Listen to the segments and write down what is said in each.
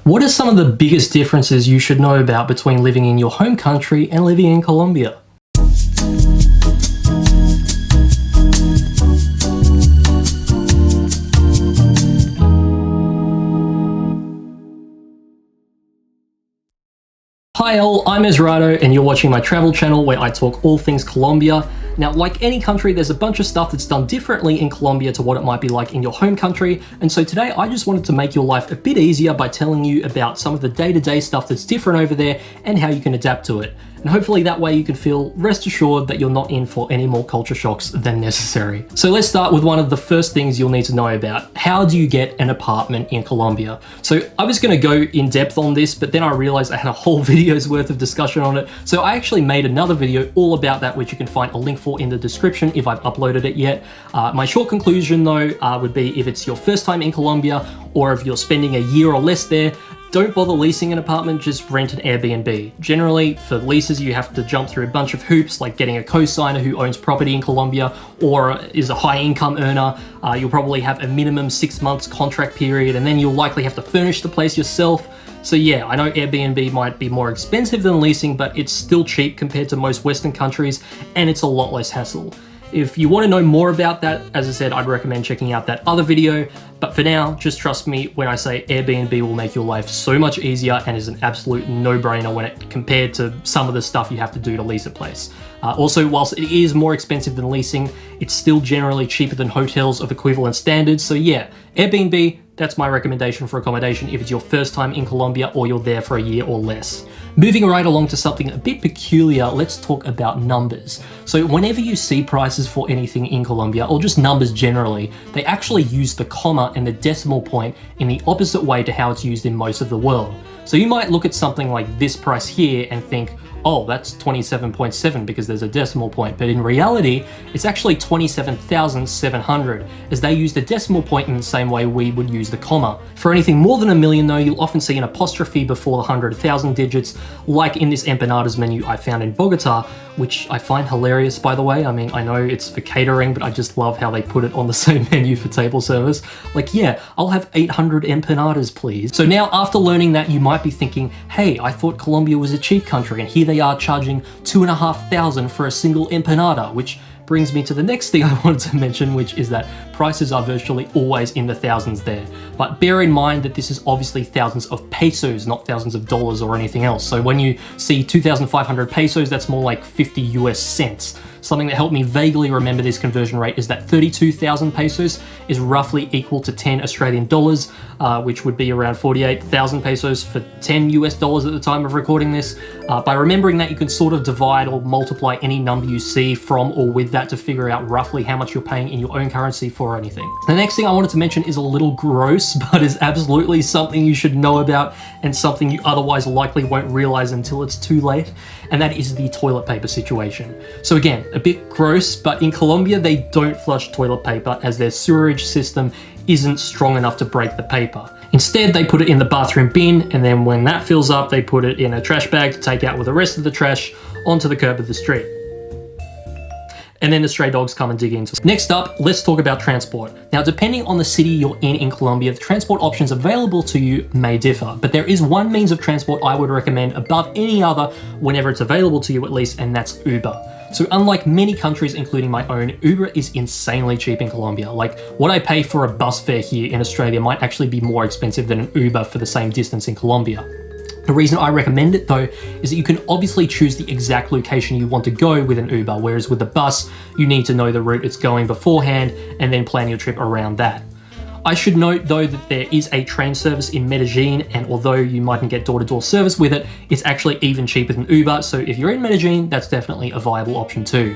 What are some of the biggest differences you should know about between living in your home country and living in Colombia? Hi all, I'm Ezrado and you're watching my travel channel where I talk all things Colombia. Now, like any country, there's a bunch of stuff that's done differently in Colombia to what it might be like in your home country. And so today I just wanted to make your life a bit easier by telling you about some of the day-to-day stuff that's different over there and how you can adapt to it. And hopefully that way you can feel rest assured that you're not in for any more culture shocks than necessary. So let's start with one of the first things you'll need to know about. How do you get an apartment in Colombia? So I was going to go in depth on this, but then I realized I had a whole video's worth of discussion on it. So I actually made another video all about that, which you can find a link for in the description if I've uploaded it yet. My short conclusion though would be if it's your first time in Colombia or if you're spending a year or less there, don't bother leasing an apartment, just rent an Airbnb. Generally, for leases, you have to jump through a bunch of hoops, like getting a co-signer who owns property in Colombia or is a high income earner. You'll probably have a minimum 6 months contract period, and then you'll likely have to furnish the place yourself. So yeah, I know Airbnb might be more expensive than leasing, but it's still cheap compared to most Western countries, and it's a lot less hassle. If you want to know more about that, as I said, I'd recommend checking out that other video. But for now, just trust me when I say Airbnb will make your life so much easier and is an absolute no-brainer when it compared to some of the stuff you have to do to lease a place. Also, whilst it is more expensive than leasing, it's still generally cheaper than hotels of equivalent standards. So yeah, Airbnb, that's my recommendation for accommodation if it's your first time in Colombia or you're there for a year or less. Moving right along to something a bit peculiar, let's talk about numbers. So whenever you see prices for anything in Colombia, or just numbers generally, they actually use the comma and the decimal point in the opposite way to how it's used in most of the world. So you might look at something like this price here and think, oh, that's 27.7 because there's a decimal point. But in reality, it's actually 27,700 as they use the decimal point in the same way we would use the comma. For anything more than $1 million though, you'll often see an apostrophe before the 100,000 digits, like in this empanadas menu I found in Bogota, which I find hilarious, by the way. I mean, I know it's for catering, but I just love how they put it on the same menu for table service. Like, yeah, I'll have 800 empanadas, please. So now after learning that, you might be thinking, hey, I thought Colombia was a cheap country, and here they are charging 2,500 for a single empanada, which brings me to the next thing I wanted to mention, which is that prices are virtually always in the thousands there. But bear in mind that this is obviously thousands of pesos, not thousands of dollars or anything else. So when you see 2,500 pesos, that's more like 50 US cents. Something that helped me vaguely remember this conversion rate is that 32,000 pesos is roughly equal to 10 Australian dollars, which would be around 48,000 pesos for 10 US dollars at the time of recording this. By remembering that, you can sort of divide or multiply any number you see from or with that to figure out roughly how much you're paying in your own currency for anything. The next thing I wanted to mention is a little gross, but is absolutely something you should know about and something you otherwise likely won't realize until it's too late, and that is the toilet paper situation. So again, a bit gross, but in Colombia they don't flush toilet paper as their sewerage system isn't strong enough to break the paper. Instead, they put it in the bathroom bin, and then when that fills up, they put it in a trash bag to take out with the rest of the trash onto the curb of the street. And then the stray dogs come and dig into. Next up, let's talk about transport. Now, depending on the city you're in Colombia, the transport options available to you may differ, but there is one means of transport I would recommend above any other whenever it's available to you at least, and that's Uber. So unlike many countries, including my own, Uber is insanely cheap in Colombia. Like, what I pay for a bus fare here in Australia might actually be more expensive than an Uber for the same distance in Colombia. The reason I recommend it though is that you can obviously choose the exact location you want to go with an Uber, whereas with a bus, you need to know the route it's going beforehand and then plan your trip around that. I should note though that there is a train service in Medellin, and although you mightn't get door-to-door service with it, it's actually even cheaper than Uber, so if you're in Medellin, that's definitely a viable option too.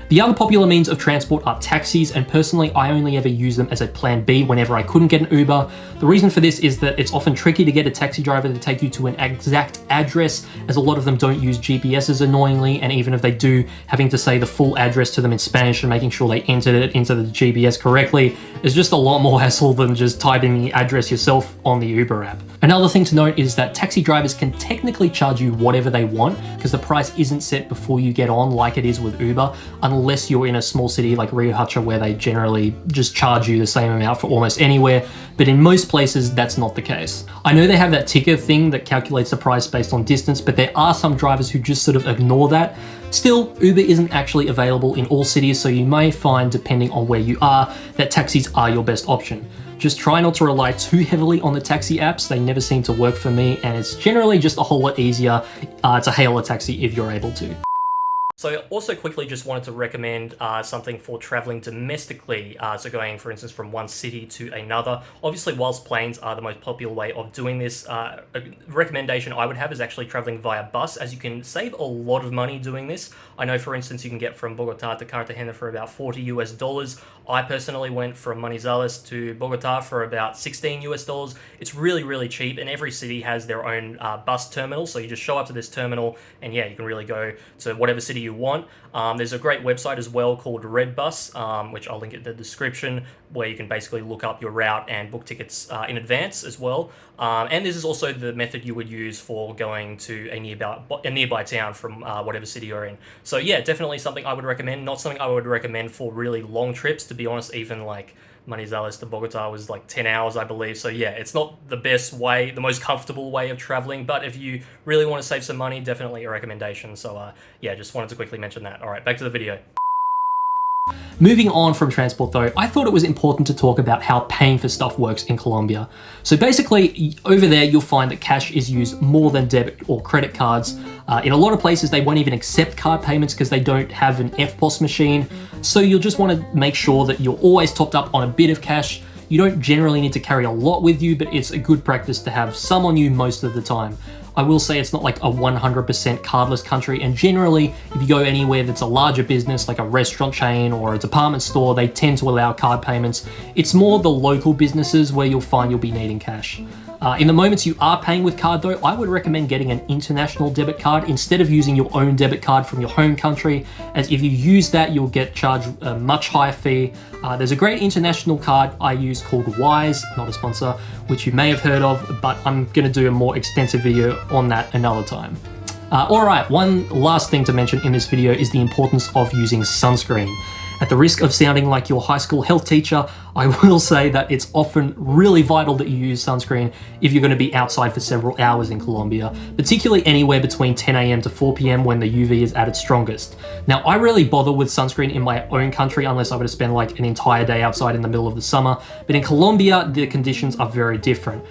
The other popular means of transport are taxis, and personally I only ever use them as a plan B whenever I couldn't get an Uber. The reason for this is that it's often tricky to get a taxi driver to take you to an exact address, as a lot of them don't use GPSs annoyingly, and even if they do, having to say the full address to them in Spanish and making sure they entered it into the GPS correctly is just a lot more hassle than just typing the address yourself on the Uber app. Another thing to note is that taxi drivers can technically charge you whatever they want because the price isn't set before you get on like it is with Uber, unless you're in a small city like Rio Hacha where they generally just charge you the same amount for almost anywhere, but in most places that's not the case. I know they have that ticker thing that calculates the price based on distance, but there are some drivers who just sort of ignore that. Still, Uber isn't actually available in all cities, so you may find, depending on where you are, that taxis are your best option. Just try not to rely too heavily on the taxi apps. They never seem to work for me, and it's generally just a whole lot easier to hail a taxi if you're able to. So also quickly just wanted to recommend something for traveling domestically. So going, for instance, from one city to another. Obviously, whilst planes are the most popular way of doing this, a recommendation I would have is actually traveling via bus, as you can save a lot of money doing this. I know, for instance, you can get from Bogota to Cartagena for about $40 US. I personally went from Manizales to Bogota for about $16 US. It's really, really cheap, and every city has their own bus terminal. So you just show up to this terminal, and yeah, you can really go to whatever city you want. There's a great website as well called Redbus, which I'll link in the description, where you can basically look up your route and book tickets in advance as well. And this is also the method you would use for going to a nearby town from whatever city you're in. So yeah, definitely something I would recommend. Not something I would recommend for really long trips, to be honest. Even like Manizales to Bogota was like 10 hours, I believe. So yeah, it's not the best way, the most comfortable way of traveling, but if you really want to save some money, definitely a recommendation. So yeah, just wanted to quickly mention that. All right, back to the video. Moving on from transport though, I thought it was important to talk about how paying for stuff works in Colombia. So basically, over there you'll find that cash is used more than debit or credit cards. In a lot of places they won't even accept card payments because they don't have an FPOS machine. So you'll just want to make sure that you're always topped up on a bit of cash. You don't generally need to carry a lot with you, but it's a good practice to have some on you most of the time. I will say it's not like a 100% cardless country, and generally, if you go anywhere that's a larger business, like a restaurant chain or a department store, they tend to allow card payments. It's more the local businesses where you'll find you'll be needing cash. In the moments you are paying with card though, I would recommend getting an international debit card instead of using your own debit card from your home country, as if you use that, you'll get charged a much higher fee. There's a great international card I use called Wise, not a sponsor, which you may have heard of, but I'm gonna do a more extensive video on that another time. Alright, one last thing to mention in this video is the importance of using sunscreen. At the risk of sounding like your high school health teacher, I will say that it's often really vital that you use sunscreen if you're going to be outside for several hours in Colombia, particularly anywhere between 10 AM to 4 PM when the UV is at its strongest. Now, I rarely bother with sunscreen in my own country unless I were to spend like an entire day outside in the middle of the summer, but in Colombia, the conditions are very different.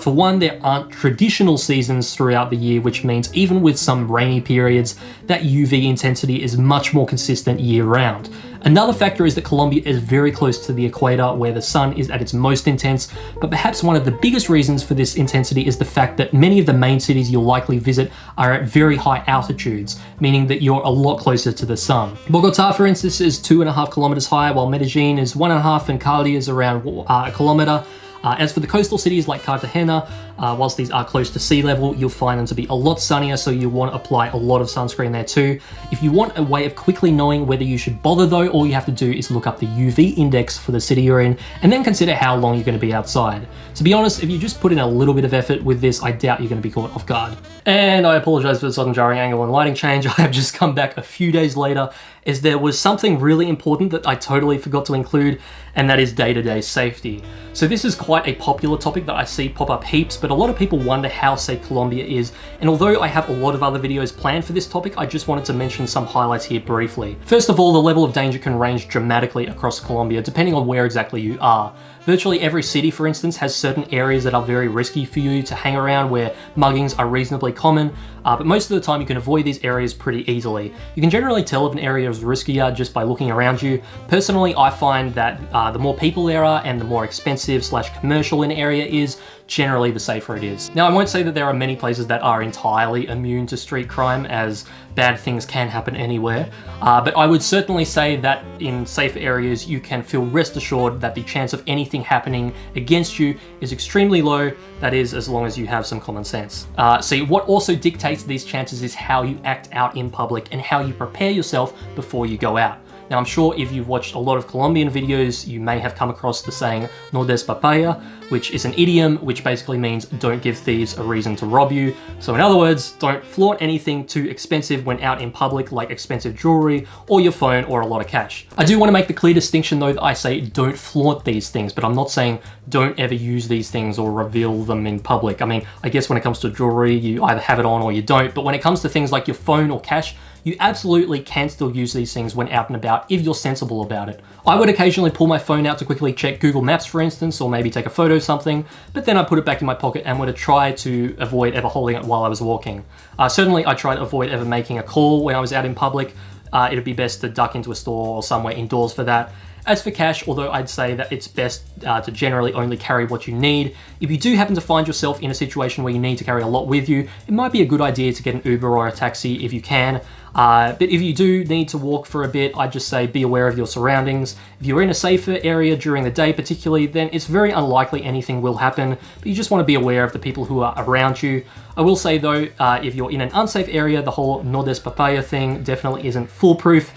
For one, there aren't traditional seasons throughout the year, which means even with some rainy periods, that UV intensity is much more consistent year round. Another factor is that Colombia is very close to the equator where the sun is at its most intense, but perhaps one of the biggest reasons for this intensity is the fact that many of the main cities you'll likely visit are at very high altitudes, meaning that you're a lot closer to the sun. Bogota, for instance, is 2.5 kilometers high, while Medellin is 1.5 and Cali is around a kilometer. As for the coastal cities like Cartagena, whilst these are close to sea level, you'll find them to be a lot sunnier, so you want to apply a lot of sunscreen there too. If you want a way of quickly knowing whether you should bother though, all you have to do is look up the UV index for the city you're in, and then consider how long you're going to be outside. To be honest, if you just put in a little bit of effort with this, I doubt you're going to be caught off guard. And I apologize for the sudden jarring angle and lighting change. I have just come back a few days later, as there was something really important that I totally forgot to include, and that is day-to-day safety. So this is quite a popular topic that I see pop up heaps, but a lot of people wonder how safe Colombia is, and although I have a lot of other videos planned for this topic, I just wanted to mention some highlights here briefly. First of all, the level of danger can range dramatically across Colombia, depending on where exactly you are. Virtually every city, for instance, has certain areas that are very risky for you to hang around, where muggings are reasonably common, but most of the time you can avoid these areas pretty easily. You can generally tell if an area is riskier just by looking around you. Personally, I find that the more people there are and the more expensive/commercial an area is, generally the safer it is. Now, I won't say that there are many places that are entirely immune to street crime, as bad things can happen anywhere, but I would certainly say that in safe areas you can feel rest assured that the chance of anything happening against you is extremely low. That is, as long as you have some common sense. See, what also dictates these chances is how you act out in public and how you prepare yourself before you go out. Now, I'm sure if you've watched a lot of Colombian videos, you may have come across the saying, no des papaya, which is an idiom which basically means don't give thieves a reason to rob you. So in other words, don't flaunt anything too expensive when out in public, like expensive jewelry or your phone or a lot of cash. I do want to make the clear distinction though that I say don't flaunt these things, but I'm not saying don't ever use these things or reveal them in public. I mean, I guess when it comes to jewelry, you either have it on or you don't, but when it comes to things like your phone or cash, you absolutely can still use these things when out and about if you're sensible about it. I would occasionally pull my phone out to quickly check Google Maps, for instance, or maybe take a photo of something, but then I put it back in my pocket and would try to avoid ever holding it while I was walking. Certainly, I try to avoid ever making a call when I was out in public. It'd be best to duck into a store or somewhere indoors for that. As for cash, although I'd say that it's best to generally only carry what you need, if you do happen to find yourself in a situation where you need to carry a lot with you, it might be a good idea to get an Uber or a taxi if you can. But if you do need to walk for a bit, I'd just say be aware of your surroundings. If you're in a safer area during the day particularly, then it's very unlikely anything will happen, but you just want to be aware of the people who are around you. I will say though, if you're in an unsafe area, the whole no des papaya thing definitely isn't foolproof.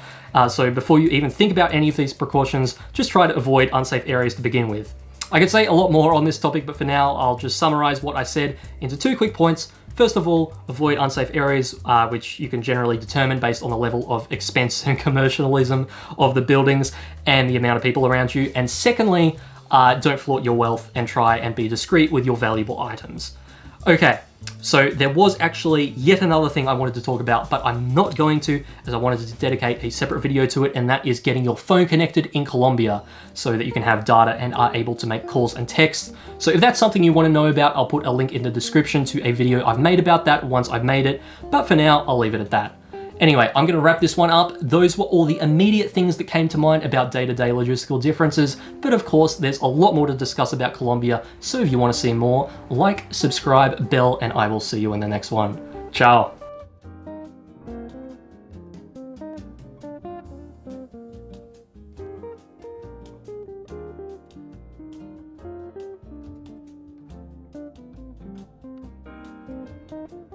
So before you even think about any of these precautions, just try to avoid unsafe areas to begin with. I could say a lot more on this topic, but for now, I'll just summarize what I said into 2 quick points. First of all, avoid unsafe areas, which you can generally determine based on the level of expense and commercialism of the buildings and the amount of people around you. And secondly, don't flaunt your wealth and try and be discreet with your valuable items. Okay, so there was actually yet another thing I wanted to talk about, but I'm not going to, as I wanted to dedicate a separate video to it, and that is getting your phone connected in Colombia so that you can have data and are able to make calls and texts. So if that's something you want to know about, I'll put a link in the description to a video I've made about that once I've made it, but for now, I'll leave it at that. Anyway, I'm going to wrap this one up. Those were all the immediate things that came to mind about day-to-day logistical differences, but of course, there's a lot more to discuss about Colombia, so if you want to see more, like, subscribe, bell, and I will see you in the next one. Ciao!